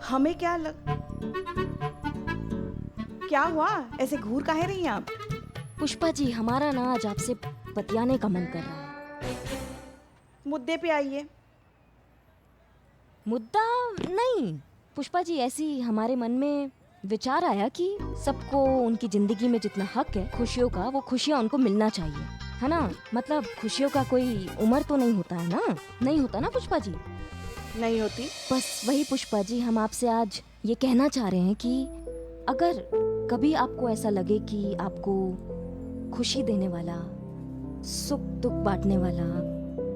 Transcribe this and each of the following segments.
हमें क्या क्या हुआ? ऐसे घूर काहे रही हैं आप? पुष्पा जी, हमारा ना आज आपसे बतियाने का मन कर रहा है। मुद्दे पे आइए। मुद्दा नहीं पुष्पा जी, ऐसी हमारे मन में विचार आया कि सबको उनकी जिंदगी में जितना हक है खुशियों का, वो खुशियाँ उनको मिलना चाहिए, है ना? मतलब खुशियों का कोई उम्र तो नहीं होता है ना? नहीं होता ना पुष्पा जी? नहीं होती। बस वही पुष्पा जी, हम आपसे आज ये कहना चाह रहे हैं कि अगर कभी आपको ऐसा लगे कि आपको खुशी देने वाला, सुख दुख बांटने वाला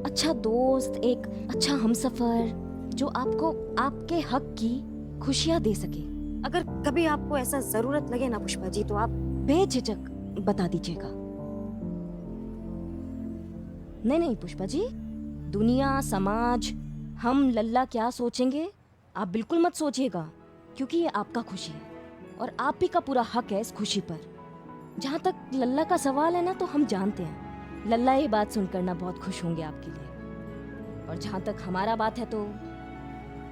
अच्छा दोस्त, एक अच्छा हमसफर जो आपको आपके हक की खुशियां दे सके, अगर कभी आपको ऐसा जरूरत लगे ना पुष्पा जी, तो आप बेझिझक बता दीजिएगा। नहीं पुष्पा जी, दुनिया, समाज, हम लल्ला क्या सोचेंगे आप बिल्कुल मत सोचिएगा, क्योंकि ये आपका खुशी है और आप ही का पूरा हक है इस खुशी पर। जहाँ तक लल्ला का सवाल है ना, तो हम जानते हैं लल्ला ये बात सुनकर ना बहुत खुश होंगे आपके लिए, और जहाँ तक हमारा बात है तो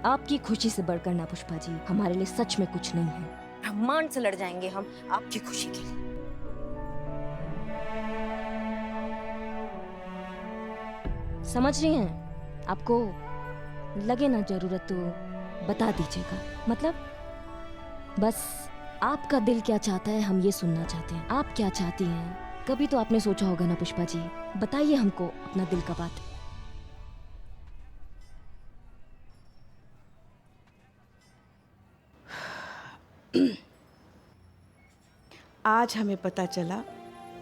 आपकी खुशी से बढ़कर ना पुष्पा जी हमारे लिए सच में कुछ नहीं है। ब्रह्मांड से लड़ जाएंगे हम आपकी खुशी के लिए। समझ रही हैं? आपको लगे ना जरूरत तो बता दीजिएगा। मतलब बस आपका दिल क्या चाहता है हम ये सुनना चाहते हैं। आप क्या चाहती हैं कभी तो आपने सोचा होगा ना पुष्पा जी, बताइए हमको अपना दिल का बात। आज हमें पता चला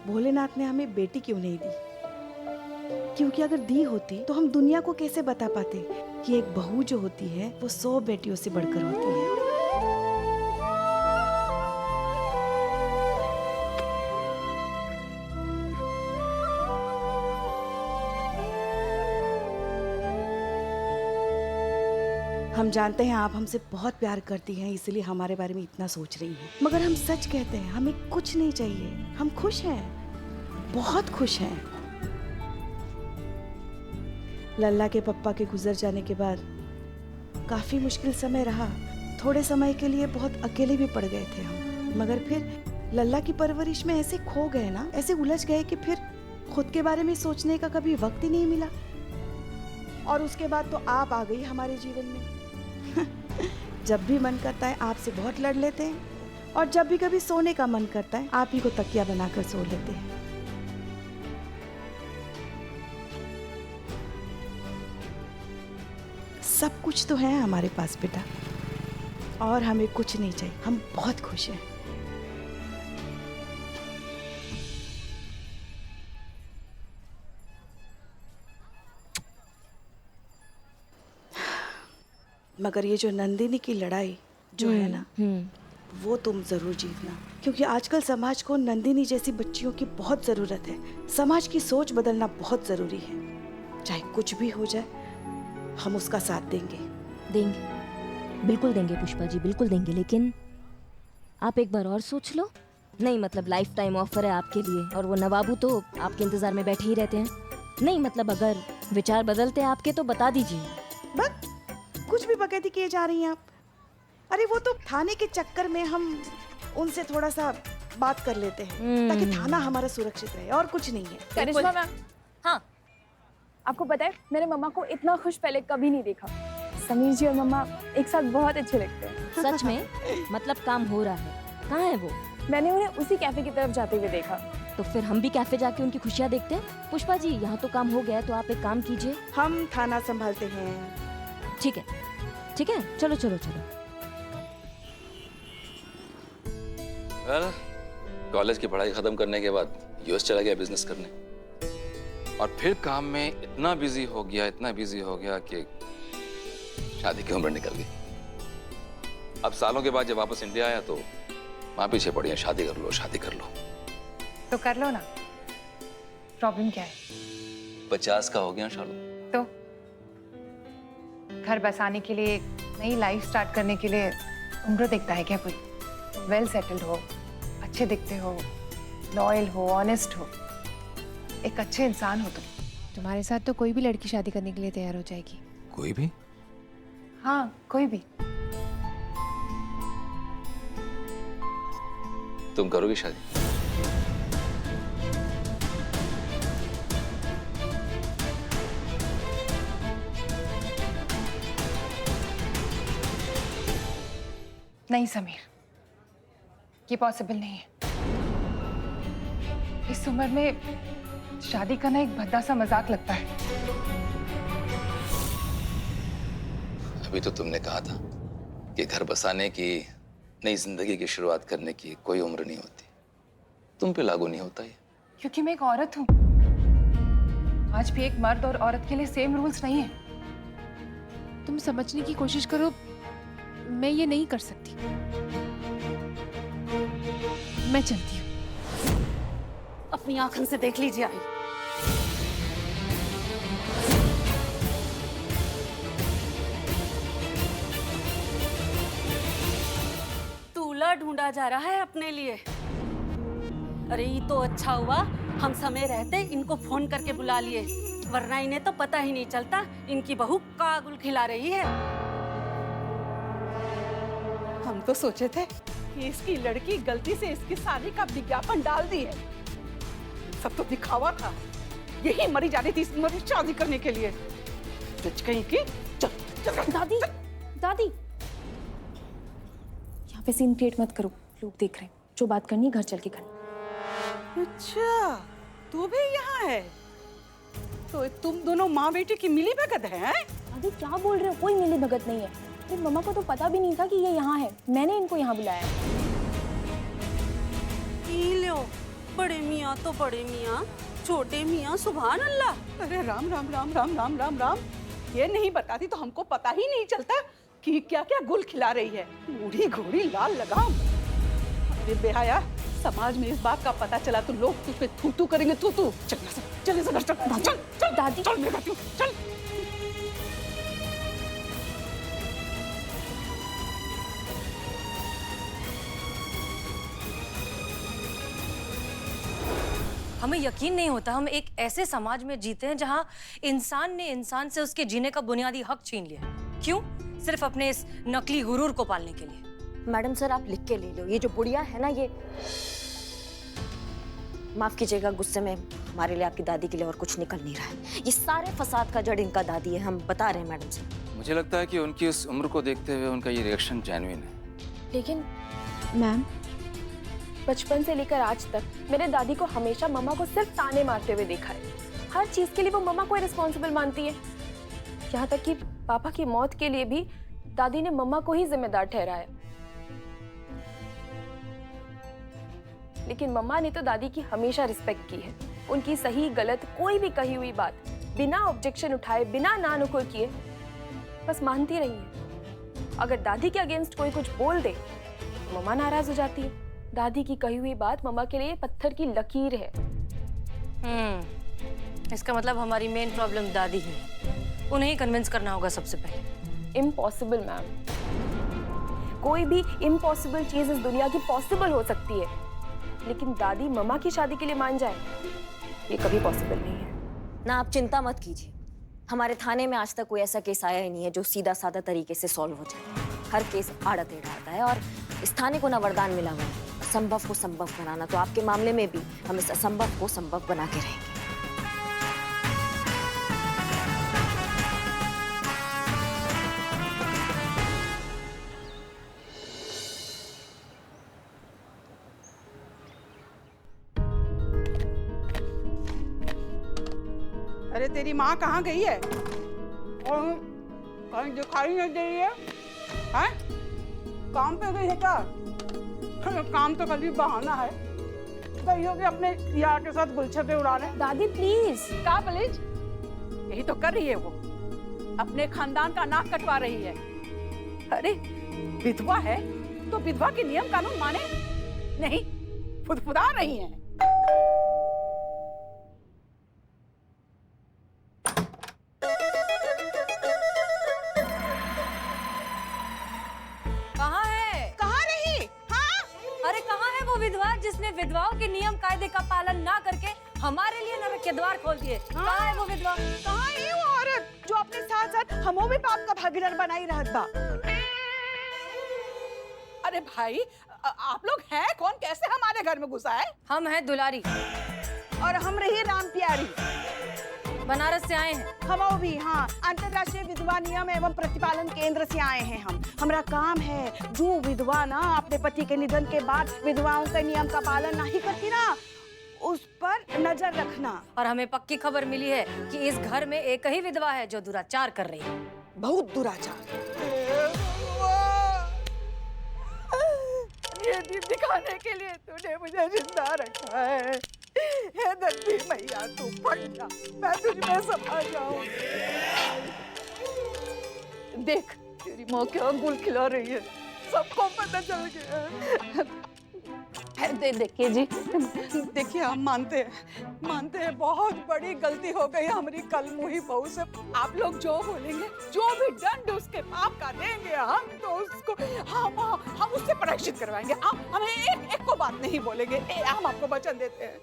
भोलेनाथ ने हमें बेटी क्यों नहीं दी, क्योंकि अगर दी होती तो हम दुनिया को कैसे बता पाते कि एक बहू जो होती है वो 100 बेटियों से बढ़कर होती है। हम जानते हैं आप हमसे बहुत प्यार करती हैं, इसलिए हमारे बारे में इतना सोच रही हैं, मगर हम सच कहते हैं हमें कुछ नहीं चाहिए। हम खुश हैं, बहुत खुश हैं। लल्ला के पप्पा के गुजर जाने के बाद काफी मुश्किल समय रहा। थोड़े समय के लिए बहुत अकेले भी पड़ गए थे हम, मगर फिर लल्ला की परवरिश में ऐसे खो गए ना, ऐसे उलझ गए कि फिर खुद के बारे में सोचने का कभी वक्त ही नहीं मिला। और उसके बाद तो आप आ गई हमारे जीवन में। जब भी मन करता है आपसे बहुत लड़ लेते हैं, और जब भी कभी सोने का मन करता है आप ही को तकिया बनाकर सो लेते हैं। सब कुछ तो है हमारे पास बेटा, और हमें कुछ नहीं चाहिए। हम बहुत खुश हैं। मगर ये जो नंदिनी की लड़ाई जो है ना, वो तुम जरूर जीतना, क्योंकि आजकल समाज को नंदिनी जैसी बच्चियों की बहुत जरूरत है। समाज की सोच बदलना बहुत जरूरी है। चाहे कुछ भी हो जाए हम उसका साथ देंगे। बिल्कुल देंगे पुष्पा जी, बिल्कुल देंगे, लेकिन आप एक बार और सोच लो। नहीं मतलब लाइफ टाइम ऑफर है आपके लिए, और वो नवाबू तो आपके इंतजार में बैठे ही रहते हैं। नहीं मतलब अगर विचार बदलते हैं आपके तो बता दीजिए। बस कुछ भी बकैती किए जा रही हैं आप। अरे वो तो थाने के चक्कर में हम उनसे थोड़ा सा बात कर लेते हैं ताकि थाना हमारा सुरक्षित रहे, और कुछ नहीं है। करिश्मा मैम, हाँ आपको पता है मैंने मम्मा को इतना खुश पहले कभी नहीं देखा। समीर जी और मम्मा एक साथ बहुत अच्छे लगते हैं। सच में? मतलब काम हो रहा है। कहाँ है वो? मैंने उन्हें उसी कैफे की तरफ जाते हुए देखा। तो फिर हम भी कैफे जाके उनकी खुशियाँ देखते हैं। पुष्पा जी यहाँ तो काम हो गया है, तो आप एक काम कीजिए। हम थाना संभालते हैं। ठीक है ठीक है, चलो चलो चलो। कॉलेज की पढ़ाई खत्म करने के बाद यूएस चला गया बिजनेस करने, और फिर काम में इतना बिजी हो गया कि शादी की उम्र निकल गई। अब सालों के बाद जब वापस इंडिया आया तो माँ पीछे पड़ी है, शादी कर लो शादी कर लो। तो कर लो ना, प्रॉब्लम क्या है? 50 का हो गया शालू। तो घर बसाने के लिए, नई लाइफ स्टार्ट करने के लिए उम्र देखता है क्या कोई? वेल सेटल्ड हो, अच्छे दिखते हो, लॉयल हो, ऑनेस्ट हो, एक अच्छे इंसान हो तुम। तुम्हारे साथ तो कोई भी लड़की शादी करने के लिए तैयार हो जाएगी। कोई भी? हाँ कोई भी। तुम करोगी शादी? नहीं समीर, ये पॉसिबल नहीं है। इस उम्र में शादी करना एक भद्दा सा मजाक लगता है। अभी तो तुमने कहा था कि घर बसाने की, नई जिंदगी की शुरुआत करने की कोई उम्र नहीं होती। तुम पे लागू नहीं होता ये। क्योंकि मैं एक औरत हूँ। आज भी एक मर्द और औरत के लिए सेम रूल्स नहीं है। तुम समझने की कोशिश करो, मैं ये नहीं कर सकती। मैं चलती हूँ। अपनी आंखों से देख लीजिए आई। दूल्हा ढूंढा जा रहा है अपने लिए। अरे ये तो अच्छा हुआ हम समय रहते इनको फोन करके बुला लिए, वरना इन्हें तो पता ही नहीं चलता इनकी बहू कागुल खिला रही है। हम तो सोचे थे कि इसकी लड़की गलती से इसकी शादी का विज्ञापन डाल दी है। सब तो दिखावा था। यही मरी जानी थी इस उम्र में शादी करने के लिए। सच कहीं की। चल, चल, दादी, दादी, यहाँ पे सीन क्रिएट मत करो, लोग देख रहे हैं। जो बात करनी है घर चल के करनी। अच्छा, तू भी यहाँ है? तो तुम दोनों माँ बेटी की मिली भगत है? दादी क्या बोल रहे हो? कोई मिली भगत नहीं है। मेरी मम्मा को तो पता भी नहीं था कि ये यहाँ है। मैंने इनको यहाँ बुलाया। लो, बड़े मियाँ तो बड़े मियाँ, छोटे मियाँ सुभान अल्लाह। अरे राम राम राम राम राम राम राम। ये नहीं बताती तो हमको पता ही नहीं चलता कि क्या क्या गुल खिला रही है। बूढ़ी घोड़ी लाल लगाम। अरे बेहाया, समाज में इस बात का पता चला तो लोग तुझ पे थू थू करेंगे। तू तू चल चल चल चल चल दादी, चल मैं बताती हूँ, चल। हमें यकीन नहीं होता हम एक ऐसे समाज में जीते हैं जहां इंसान ने इंसान से उसके जीने का बुनियादी हक छीन लिया। क्यों? सिर्फ अपने इस नकली गुरूर को पालने के लिए। मैडम सर आप लिख के ले लो, ये जो बुढ़िया है ना, ये माफ कीजिएगा गुस्से में हमारे लिए आपकी दादी के लिए और कुछ निकल नहीं रहा है। ये सारे फसाद का जड़ इनका दादी है, हम बता रहे हैं मैडम सर। मुझे लगता है कि उनकी उस उम्र को देखते हुए उनका ये रिएक्शन जेन्युइन है। लेकिन मैम, बचपन से लेकर आज तक मेरे दादी को हमेशा मम्मा को सिर्फ ताने मारते हुए देखा है। हर चीज के लिए वो मम्मा को रिस्पॉन्सिबल मानती है। यहाँ तक कि पापा की मौत के लिए भी दादी ने मम्मा को ही जिम्मेदार ठहराया। लेकिन मम्मा ने तो दादी की हमेशा रिस्पेक्ट की है। उनकी सही गलत कोई भी कही हुई बात बिना ऑब्जेक्शन उठाए, बिना ना नुकुर किए बस मानती रही है। अगर दादी के अगेंस्ट कोई कुछ बोल दे तो मम्मा नाराज हो जाती है। दादी की कही हुई बात मम्मा के लिए पत्थर की लकीर है। इसका मतलब हमारी मेन प्रॉब्लम दादी ही है। उन्हें ही कन्विंस करना होगा सबसे पहले। Impossible ma'am. कोई भी इम्पॉसिबल चीज इस दुनिया की पॉसिबल हो सकती है, लेकिन दादी मम्मा की शादी के लिए मान जाए, ये कभी पॉसिबल नहीं है। ना आप चिंता मत कीजिए, हमारे थाने में आज तक कोई ऐसा केस आया ही नहीं है जो सीधा साधा तरीके से सॉल्व हो जाए। हर केस आड़ा टेढ़ा आता है और इस थाने को ना वरदान मिला हुआ है असंभव को संभव बनाना। तो आपके मामले में भी हम इस असंभव को संभव बना के रहेंगे। अरे तेरी माँ कहाँ गई है? और कहीं दिखाई नहीं दे रही है। हैं? काम पे गई है क्या? अरे काम तो कभी बहाना है। गई होगी अपने यार के साथ गुलछटे उड़ाने। दादी प्लीज। का प्लीज? यही तो कर रही है वो, अपने खानदान का नाक कटवा रही है। अरे विधवा है तो विधवा के नियम कानून माने नहीं, फुदफुदा रही हैं। विधवा जिसने विधवाओं के नियम कायदे का पालन ना करके हमारे लिए नरक के द्वार खोल दिए। कहाँ है वो विधवा? कहाँ है वो औरत जो अपने साथ साथ हमो भी पाप का भागीदार बनाई रहत बा? अरे भाई, आप लोग हैं कौन? कैसे हमारे घर में घुसा है? हम हैं दुलारी, और हम रही राम प्यारी। बनारस से आए हैं। हम भी, हाँ, अंतरराष्ट्रीय विधवा नियम एवं प्रतिपालन केंद्र से आए हैं हम। हमारा काम है जो विधवा ना अपने पति के निधन के बाद विधवाओं के नियम का पालन नहीं करती ना, उस पर नजर रखना। और हमें पक्की खबर मिली है कि इस घर में एक ही विधवा है जो दुराचार कर रही है। बहुत दुराचार। ये दीप दिखाने के लिए तूने मुझे जिंदा रखा है। हे धरती मैया, तू फट जा, मैं तुझ में समा जाऊं। देख तेरी माँ क्या गुल खिला रही है, सबको पता चल गया। देखिए जी, देखिए हम मानते हैं बहुत बड़ी गलती हो गई हमारी कलमुही बहू से। आप लोग जो बोलेंगे, जो भी दंड उसके पाप का देंगे, हम तो उसको हम उससे प्रायश्चित करवाएंगे। आप हमें एक को बात नहीं बोलेंगे, हम आपको वचन देते हैं।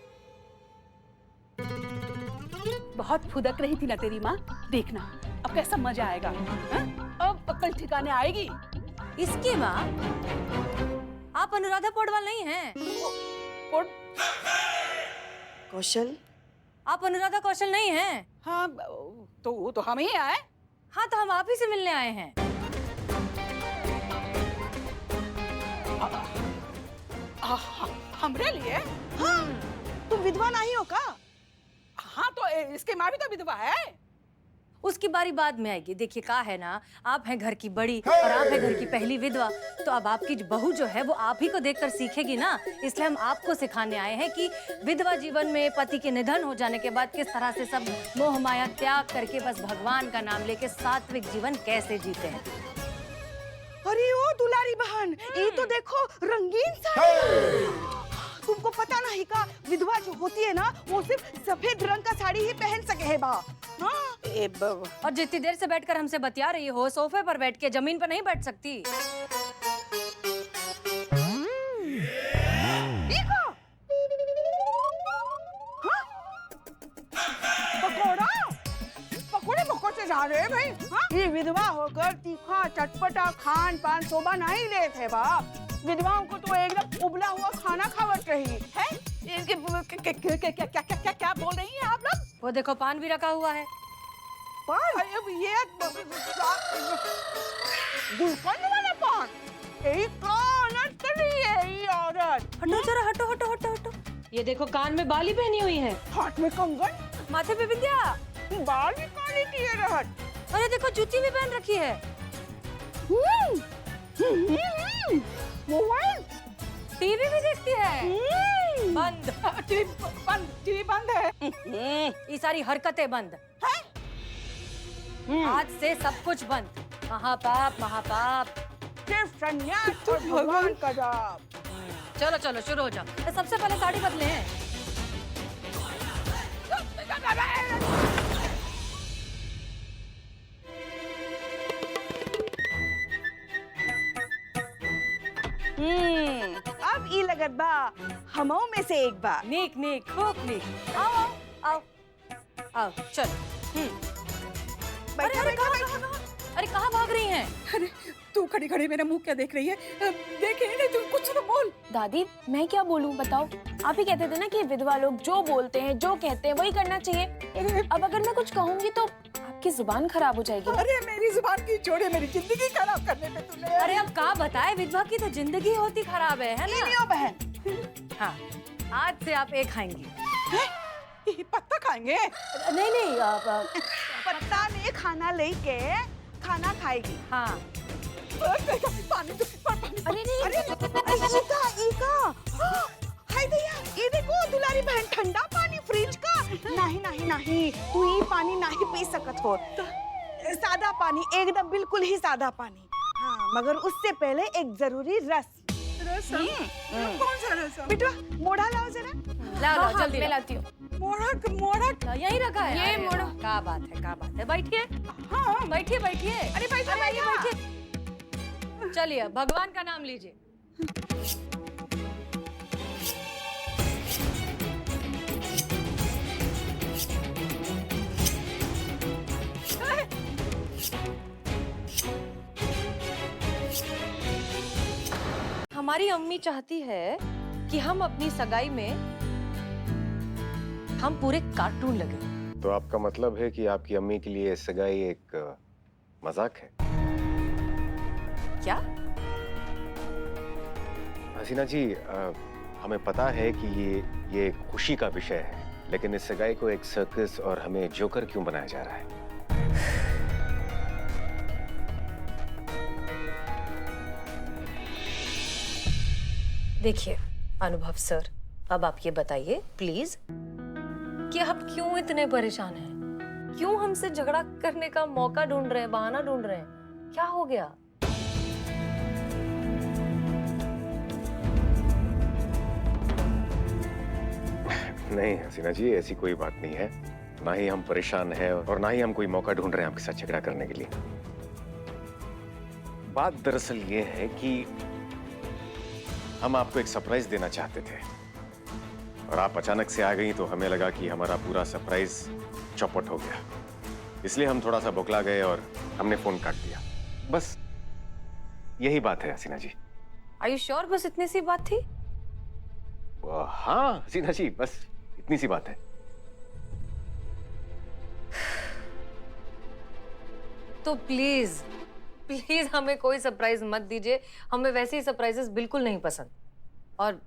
बहुत फुदक रही थी ना तेरी माँ, देखना अब कैसा मजा आएगा। अब अकल ठिकाने आएगी। इसकी माँ, आप अनुराधा पौडवाल नहीं हैं। कौशल, आप अनुराधा कौशल नहीं हैं। हाँ तो हम ही आए। हाँ तो हम आप ही से मिलने आए हैं। हमरे लिए? हाँ, तुम विधवा नहीं हो का? हाँ तो इसके माँ भी तो विधवा है। उसकी बारी बाद में आएगी। देखिए क्या है ना, आप हैं घर की बड़ी और आप हैं घर की पहली विधवा, तो अब आपकी बहू जो है वो आप ही को देखकर सीखेगी ना। इसलिए हम आपको सिखाने आए हैं कि विधवा जीवन में पति के निधन हो जाने के बाद किस तरह से सब मोह माया त्याग करके बस भगवान का नाम लेके सात्विक जीवन कैसे जीते हैं। अरे ओ दुलारी बहन, ये तो देखो रंगीन साड़ी। तुमको पता नहीं का, विधवा जो होती है ना वो सिर्फ सफेद रंग का साड़ी ही पहन सके है बा। हाँ? और जितनी देर से बैठकर हमसे बतिया रही हो, सोफे पर बैठ के, जमीन पर नहीं बैठ सकती। पकोड़े जा रहे हैं भाई। हाँ? ये विधवा होकर तीखा चटपटा खान पान शोभा नहीं लेते बाप। विधवाओं को तो एकदम उबला हुआ खाना खावत रही है। क्या बोल रही हैं आप लोग? वो देखो पान भी रखा हुआ है। पान? अब ये गुलकंद वाला पान? यही कौन कर रही है ये औरत? हटो जरा, हटो हटो हटो हटो। ये देखो कान में बाली पहनी हुई है, हाथ में कंगन, माथे पे बिंदिया, बाल भी काले किए रहत। अरे देखो जूती भी पहन रखी है। मोबाइल, टीवी भी देखती है। बंद। टीवी बंद है। ये सारी हरकतें बंद। आज से सब कुछ बंद। महापाप महापाप। सिर्फ संन्यास और भगवान का जाप। चलो चलो शुरू हो जाओ। सबसे पहले साड़ी बदले हैं। अब ई लगत बा हमों में से एक बा। नीक नीक खूब नीक। आओ आओ आओ चलो। बैठा बैठा अरे कहाँ भाग रही हैं? अरे तू खड़ी खड़ी मेरा मुंह क्या देख रही है? देखे नहीं, तू कुछ तो बोल। दादी मैं क्या बोलूं बताओ। आप ही कहते थे ना कि विधवा लोग जो बोलते हैं जो कहते हैं वही करना चाहिए। अब अगर मैं कुछ कहूंगी तो आपकी जुबान खराब हो जाएगी। अरे मेरी जुबान की छोड़े, मेरी जिंदगी खराब करने पे तूने। अरे अब क्या बताए, विधवा की तो जिंदगी होती खराब है ना? लियो बहन। हाँ आज से आप एक खाएंगी। पत्ता खाएंगे? नहीं नहीं पत्ता में खाना लेके खाना खाएगी। हाँ पानी तो अरे नहीं, अरे इका हाय भैया, ये देखो दुलारी बहन, ठंडा पानी फ्रिज का। नहीं नहीं नहीं, तू ये पानी नहीं पी सकत हो। सादा पानी, एकदम बिल्कुल ही सादा पानी। हाँ मगर उससे पहले एक जरूरी रस। कौन सा रस? बेटा मोड़ा लाओ जरा। लाओ जल्दी मैं लाती हूँ। मोड़ा यही रखा है। ये मोड़ा। क्या बात है, क्या बात है। बैठिए। हाँ बैठिए बैठिए। अरे बैठिए बैठिए। चलिए भगवान का नाम लीजिए। हमारी अम्मी चाहती है कि हम अपनी सगाई में हम पूरे कार्टून लगे। तो आपका मतलब है कि आपकी अम्मी के लिए सगाई एक मजाक है? क्या? हसीना जी, हमें पता है कि ये खुशी का विषय है, लेकिन इस सगाई को एक सर्कस और हमें जोकर क्यों बनाया जा रहा है? देखिए अनुभव सर, अब आप ये बताइए प्लीज कि आप क्यों इतने परेशान हैं? क्यों हमसे झगड़ा करने का मौका ढूंढ रहे हैं, बहाना ढूंढ रहे हैं? क्या हो गया? नहीं हसीना जी, ऐसी कोई बात नहीं है। ना ही हम परेशान हैं और ना ही हम कोई मौका ढूंढ रहे हैं आपके साथ झगड़ा करने के लिए। बात दरअसल ये है कि हम आपको एक सरप्राइज देना चाहते थे और आप अचानक से आ गई, तो हमें लगा कि हमारा पूरा सरप्राइज चौपट हो गया। इसलिए हम थोड़ा सा बौखला गए और हमने फोन काट दिया। बस यही बात है Haseena ji. Are you sure? बस इतनी सी बात थी? हाँ हसीना जी, बस इतनी सी बात है। तो प्लीज प्लीज हमें कोई सरप्राइज मत दीजिए। हमें वैसे ही सरप्राइजेस बिल्कुल नहीं पसंद, और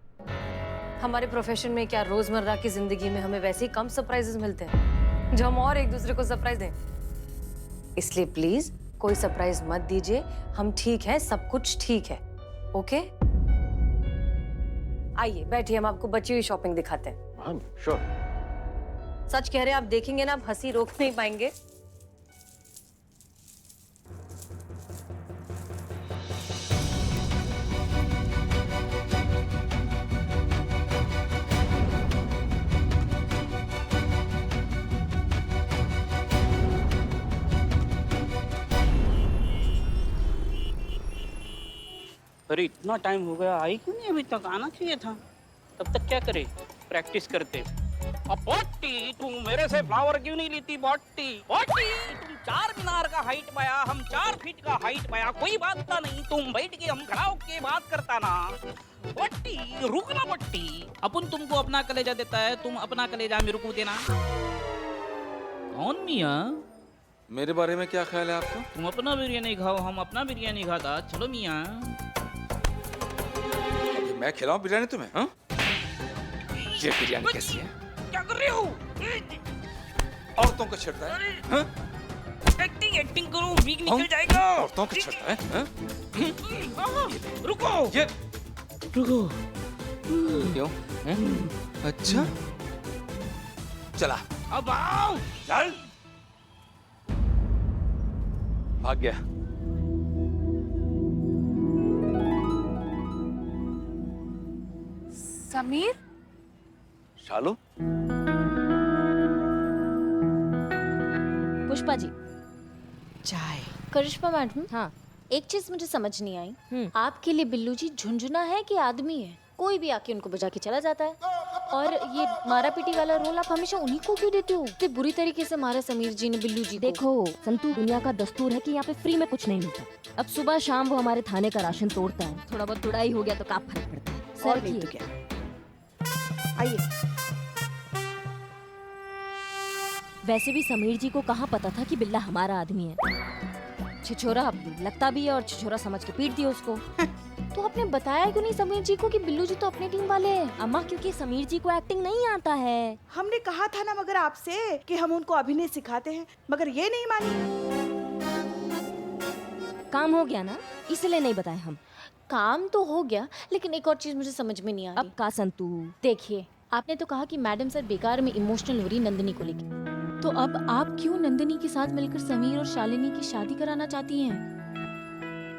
हमारे प्रोफेशन में क्या रोजमर्रा की जिंदगी में हमें वैसे ही कम सरप्राइजेस मिलते हैं जो हम और एक दूसरे को सरप्राइज दें। इसलिए प्लीज कोई सरप्राइज मत दीजिए। हम ठीक हैं, सब कुछ ठीक है। ओके, आइए बैठिए, हम आपको बची हुई शॉपिंग दिखाते हैं। हाँ श्योर। सच कह रहे हैं, आप देखेंगे ना, आप हंसी रोक नहीं पाएंगे। अरे इतना टाइम हो गया, आई क्यों नहीं अभी तक? आना चाहिए था। तब तक क्या करे? प्रैक्टिस करते। अब बॉटी, तुम मेरे से फ्लावर क्यों नहीं लेती? बॉटी बॉटी, तुम 4 मीनार का हाइट पाया, हम 4 फीट का हाइट पाया, कोई बात ना नहीं। तुम बैठ के हम खड़ा होके बात करता ना। बॉटी रुकना बॉटी, अपन तुमको अपना कलेजा देता है, तुम अपना कलेजा मेरे को देना। कौन मियाँ? मेरे बारे में क्या ख्याल है आपका? तुम अपना बिरयानी खाओ, हम अपना बिरयानी खाता। चलो मियाँ। मैं खिलाऊं बिरयानी तुम्हें? हाँ? ये बिरयानी कैसी है? क्या कर रहे हो? औरतों को छेड़ता है? हाँ? एक्टिंग करो, वीक निकल जाएगा। औरतों को छेड़ता है? हाँ? रुको, ये रुको। क्यों? अच्छा, चला। अब आओ। चल। भाग गया। समीर, शालू, पुष्पा जी। चाय। करिश्मा मैडम, हाँ। एक चीज मुझे समझ नहीं आई, आपके लिए बिल्लू जी झुंझुना है कि आदमी है? कोई भी आके उनको बजा के चला जाता है, और ये मारा पीटी वाला रोल आप हमेशा उन्हीं को क्यों देते हो? इतने बुरी तरीके से मारा समीर जी ने बिल्लू जी को। देखो संतू, दुनिया का दस्तूर है कि यहाँ पे फ्री में कुछ नहीं मिलता। अब सुबह शाम वो हमारे थाने का राशन तोड़ता है, थोड़ा बहुत तुड़ाई हो गया तो क्या फर्क पड़ता है? और नहीं तो क्या। आइए। वैसे भी समीर जी को कहाँ पता था कि बिल्ला हमारा आदमी है। छिछोरा लगता भी है और छिछोरा समझ के पीट दिया उसको। तो आपने बताया क्यों नहीं समीर जी को कि बिल्लू जी तो अपनी टीम वाले हैं? अम्मा, क्योंकि समीर जी को एक्टिंग नहीं आता है। हमने कहा था ना मगर आपसे कि हम उनको अभिनय सिखाते हैं, मगर ये नहीं मानी। काम हो गया ना, इसलिए नहीं बताए हम। काम तो हो गया, लेकिन एक और चीज मुझे समझ में नहीं आ रही। अब का संतू? देखिए, आपने तो कहा कि मैडम सर बेकार में इमोशनल हो रही नंदिनी को लेकर, तो अब आप क्यों नंदिनी के साथ मिलकर समीर और शालिनी की शादी कराना चाहती हैं?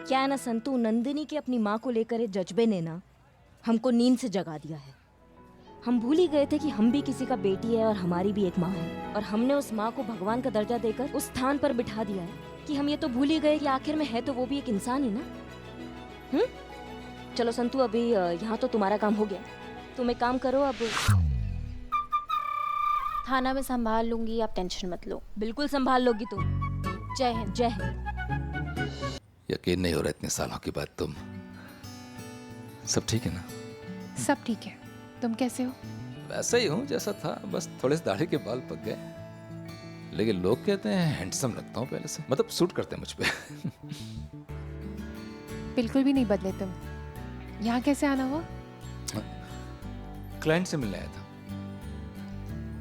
क्या ना संतू, नंदिनी के अपनी माँ को लेकर जज्बे ने ना हमको नींद से जगा दिया है। हम भूल ही गए थे कि हम भी किसी का बेटी है और हमारी भी एक माँ है, और हमने उस माँ को भगवान का दर्जा देकर उस स्थान पर बिठा दिया है कि हम ये तो भूल ही गए कि आखिर में है तो वो भी एक इंसान ही ना। चलो संतू, अभी यहाँ तो तुम्हारा काम हो गया, तुम एक काम करो, अब थाना में संभाल लूंगी, आप टेंशन मत लो। बिल्कुल संभाल लोगी तुम। जय हिंद। जय हिंद। यकीन नहीं हो रहा इतने सालों के बाद तुम सब ठीक है ना? सब ठीक है। तुम कैसे हो? वैसा ही हूँ जैसा था, बस थोड़े से दाढ़ी के बाल पक गए। लेकिन लोग कहते हैं हैंडसम लगता हूँ पहले से, मतलब सूट करते हैं मुझ पे। बिल्कुल भी नहीं बदले तुम। यहाँ कैसे आना हुआ? क्लाइंट से मिलने आया था।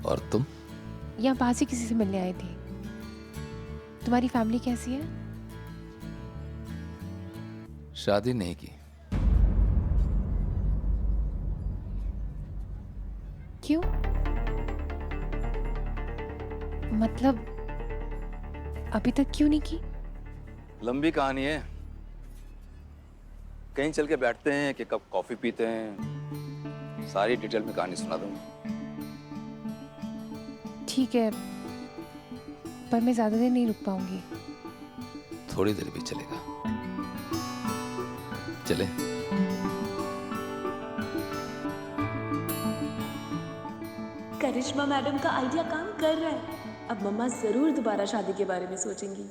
और तुम? यहाँ पास ही किसी से मिलने आई थी। तुम्हारी फैमिली कैसी है? शादी नहीं की। क्यों? मतलब अभी तक क्यों नहीं की? लंबी कहानी है, कहीं चल के बैठते हैं कि कब कॉफी पीते हैं, सारी डिटेल में कहानी सुना दूंगा। ठीक है, पर मैं ज्यादा देर नहीं रुक पाऊंगी। थोड़ी देर भी चलेगा। चले? करिश्मा मैडम का आइडिया काम कर रहा है। अब मम्मा जरूर दोबारा शादी के बारे में सोचेंगी।